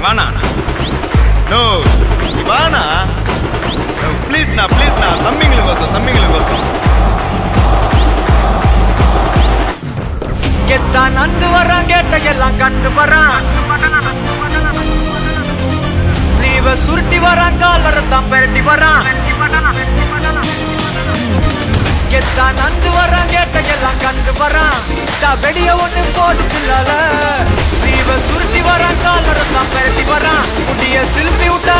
வாண்ணா. No நீ வாண்ணா. ப்ளீஸ்ண்ணா ப்ளீஸ்ண்ணா, தம்பிங்களுக்கோசம். கெத்தான் நந்து வரான், கேட்டையெல்லாம் கண்டு வரான். ஸ்லீவ சுருட்டி வரான், காலரத்தான் பெரட்டி வரான். கெத்தான் நந்து வரான், கேட்டையெல்லாம் கண்டு வரான். வெடிய ஒண்ணு போட்டுலால ஸ்லீவ சுருட்டி வரான், காலரத்தான் பெரட்டி வரான். முடிய சில்பி விட்டா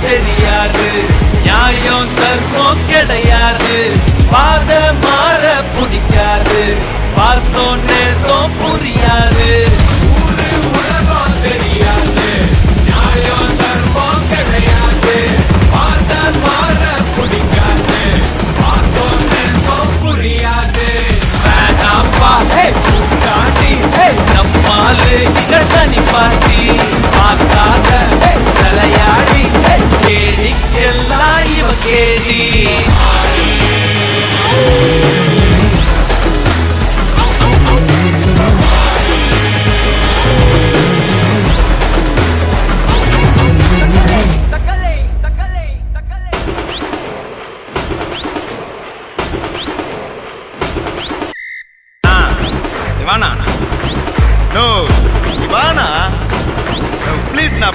தெரியாது, நியாயம் தர்மம் கிடையாது, பாத மாற பிடிக்காது, பாசம் நேசம் புரியாது. ஊரு உலகம் தெரியாது, நியாயம் தர்மம் கிடையாது, பாத மாற பிடிக்காது, பாசம் நேசம் புரியாது. வேணாம்பா கூட்டாண்டி நம்மாலு இங்க தனி பாட்டி பார்த்தாத தலையாடி கேடிக்கெல்லாம் இவ கேடி. வாண்ணா. நோ நீ வாண்ணா. ப்ளீஸ்ண்ணா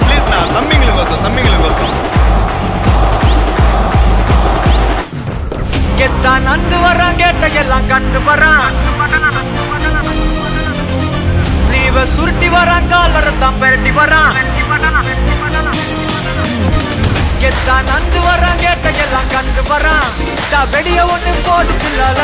தம்பிங்களுக்கோசம். கெத்தான் நந்து வரான், கேட்டையெல்லாம் கண்டு வரான். ஸ்லீவ சுருட்டி வரான், காலரத்தான் பெரட்டி வரான். கெத்தான் நந்து வரான், கேட்டையெல்லாம் கண்டு வரான். வெடிய ஒண்ணு போட்டுலால